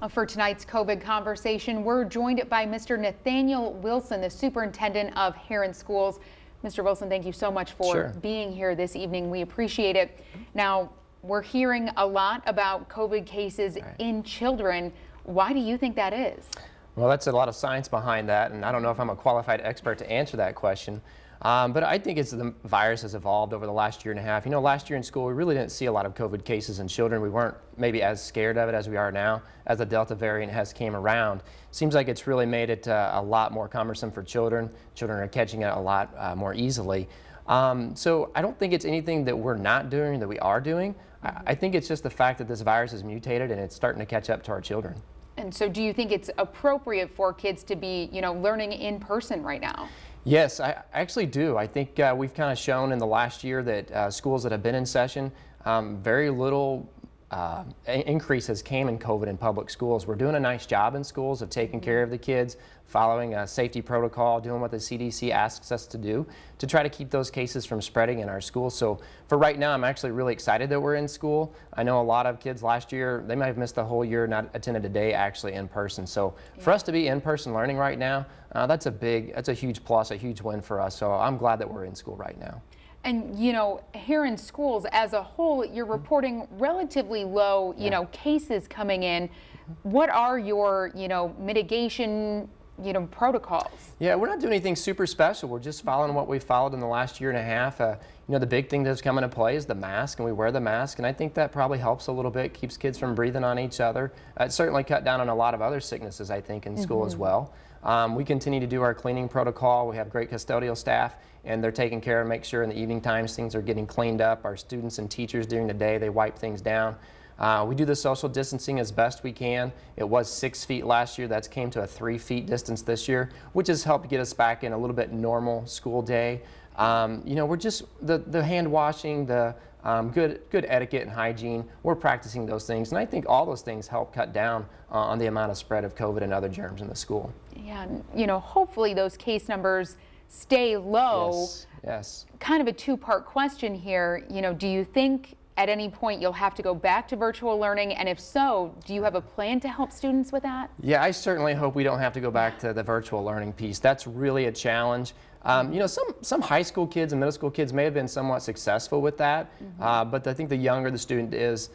For tonight's COVID conversation, we're joined by Mr. Nathaniel Wilson, the superintendent of Herrin Schools. Mr. Wilson, thank you so much for being here this evening. We appreciate it. Now, we're hearing a lot about COVID cases in children. Why do you think that is? Well, that's a lot of science behind that, and I don't know if I'm a qualified expert to answer that question. But I think it's the virus has evolved over the last year and a half. You know, last year in school, we really didn't see a lot of COVID cases in children. We weren't maybe as scared of it as we are now as the Delta variant has came around. Seems like it's really made it a lot more cumbersome for children. Children are catching it a lot more easily. So I don't think it's anything that we're not doing that we are doing. I think it's just the fact that this virus is mutated and it's starting to catch up to our children. And so do you think it's appropriate for kids to be, learning in person right now? Yes, I actually do. I think we've kind of shown in the last year that schools that have been in session, very little increases came in COVID in public schools. We're doing a nice job in schools of taking care of the kids, following a safety protocol, doing what the CDC asks us to do to try to keep those cases from spreading in our schools. So for right now, I'm actually really excited that we're in school. I know a lot of kids last year, they might have missed the whole year, not attended a day actually in person. So for us to be in-person learning right now, that's a huge plus, a huge win for us. So I'm glad that we're in school right now. And, here in schools as a whole, you're reporting relatively low, cases coming in. What are your, mitigation, protocols? Yeah, we're not doing anything super special. We're just following what we've followed in the last year and a half. The big thing that's come into play is the mask, and we wear the mask, and I think that probably helps a little bit, keeps kids from breathing on each other. It certainly cut down on a lot of other sicknesses, I think, in school as well. We continue to do our cleaning protocol. We have great custodial staff, and they're taking care and make sure in the evening times things are getting cleaned up. Our students and teachers during the day, they wipe things down. We do the social distancing as best we can. It was 6 feet last year. That's came to a 3 feet distance this year, which has helped get us back in a little bit normal school day. We're just the hand washing, the good etiquette and hygiene. We're practicing those things, and I think all those things help cut down on the amount of spread of COVID and other germs in the school. Yeah, hopefully those case numbers stay low. Yes. Kind of a two-part question here. Do you think at any point you'll have to go back to virtual learning? And if so, do you have a plan to help students with that? Yeah, I certainly hope we don't have to go back to the virtual learning piece. That's really a challenge. Some high school kids and middle school kids may have been somewhat successful with that, but I think the younger the student is,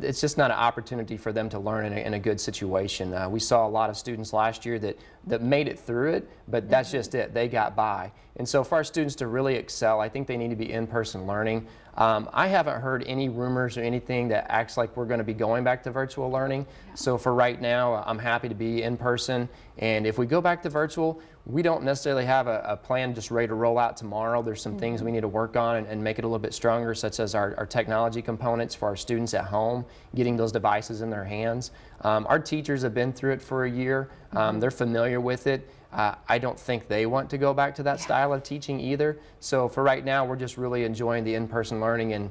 it's just not an opportunity for them to learn in a good situation. We saw a lot of students last year that made it through it, but that's just it. They got by. And so for our students to really excel, I think they need to be in-person learning. I haven't heard any rumors or anything that acts like we're going to be going back to virtual learning. So for right now, I'm happy to be in person. And if we go back to virtual, we don't necessarily have a plan just ready to roll out tomorrow. There's some things we need to work on and make it a little bit stronger, such as our technology components for our students at home, getting those devices in their hands. Our teachers have been through it for a year. They're familiar with it. I don't think they want to go back to that style of teaching either. So for right now, we're just really enjoying the in-person learning, and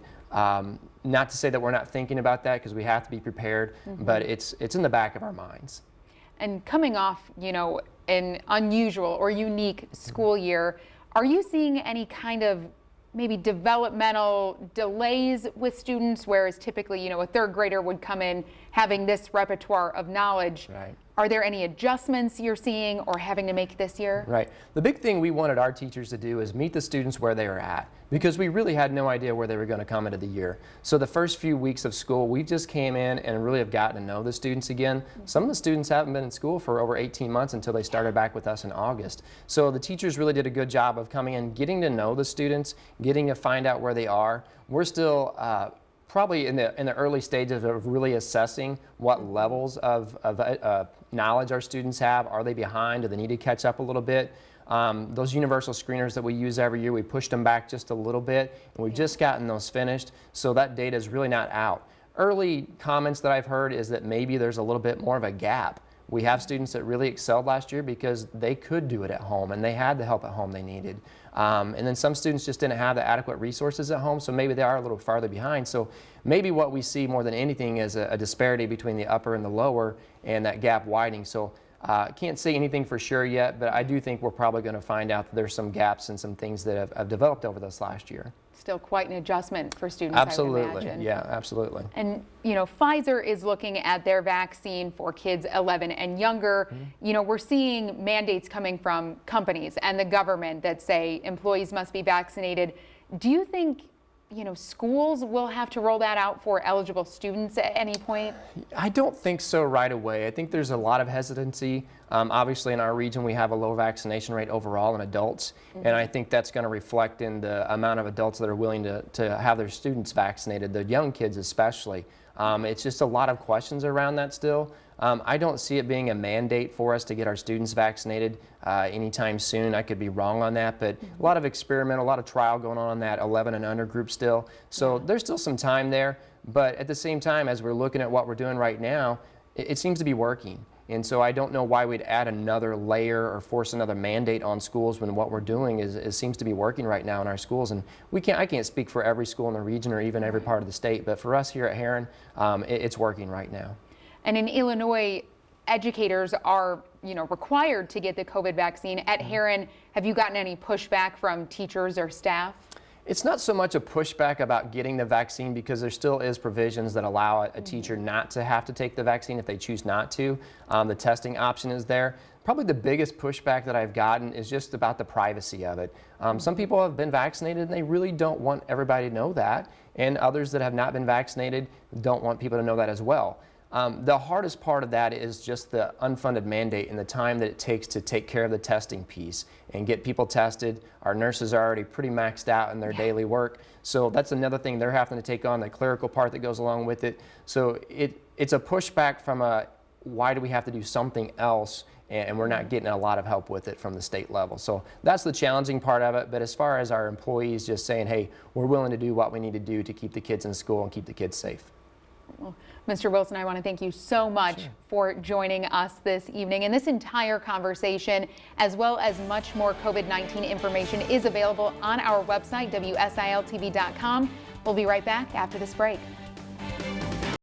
not to say that we're not thinking about that, because we have to be prepared, but it's in the back of our minds. And coming off, an unusual or unique school year, are you seeing any kind of maybe developmental delays with students, whereas typically, a third grader would come in having this repertoire of knowledge? Right. Are there any adjustments you're seeing or having to make this year? Right. The big thing we wanted our teachers to do is meet the students where they were at, because we really had no idea where they were going to come into the year. So the first few weeks of school, we just came in and really have gotten to know the students again. Some of the students haven't been in school for over 18 months until they started back with us in August. So the teachers really did a good job of coming in, getting to know the students, getting to find out where they are. We're still probably in the early stages of really assessing what levels of knowledge our students have. Are they behind? Do they need to catch up a little bit? Those universal screeners that we use every year, we pushed them back just a little bit, and we've just gotten those finished, so that data is really not out. Early comments that I've heard is that maybe there's a little bit more of a gap. We have students that really excelled last year because they could do it at home and they had the help at home they needed. And then some students just didn't have the adequate resources at home, so maybe they are a little farther behind. So maybe what we see more than anything is a disparity between the upper and the lower, and that gap widening. So can't say anything for sure yet, but I do think we're probably going to find out that there's some gaps and some things that have developed over this last year. Still quite an adjustment for students, I would Absolutely. imagine. Yeah, absolutely. And, Pfizer is looking at their vaccine for kids 11 and younger. We're seeing mandates coming from companies and the government that say employees must be vaccinated. Do you think, schools will have to roll that out for eligible students at any point? I don't think so right away. I think there's a lot of hesitancy. Obviously, in our region, we have a low vaccination rate overall in adults, and I think that's going to reflect in the amount of adults that are willing to have their students vaccinated, the young kids especially. It's just a lot of questions around that still. I don't see it being a mandate for us to get our students vaccinated anytime soon. I could be wrong on that, but a lot of experimental, a lot of trial going on that 11 and under group still. So there's still some time there, but at the same time, as we're looking at what we're doing right now, it seems to be working. And so I don't know why we'd add another layer or force another mandate on schools when what we're doing seems to be working right now in our schools. And I can't speak for every school in the region or even every part of the state, but for us here at Herrin, it's working right now. And in Illinois, educators are, required to get the COVID vaccine. At Herrin, have you gotten any pushback from teachers or staff? It's not so much a pushback about getting the vaccine because there still is provisions that allow a teacher not to have to take the vaccine if they choose not to. The testing option is there. Probably the biggest pushback that I've gotten is just about the privacy of it. Some people have been vaccinated and they really don't want everybody to know that, and others that have not been vaccinated don't want people to know that as well. The hardest part of that is just the unfunded mandate and the time that it takes to take care of the testing piece and get people tested. Our nurses are already pretty maxed out in their daily work. So that's another thing they're having to take on, the clerical part that goes along with it. So it's a pushback from why do we have to do something else, and we're not getting a lot of help with it from the state level. So that's the challenging part of it. But as far as our employees just saying, hey, we're willing to do what we need to do to keep the kids in school and keep the kids safe. Well, Mr. Wilson, I want to thank you so much for joining us this evening. And this entire conversation, as well as much more COVID-19 information, is available on our website, WSILTV.com. We'll be right back after this break.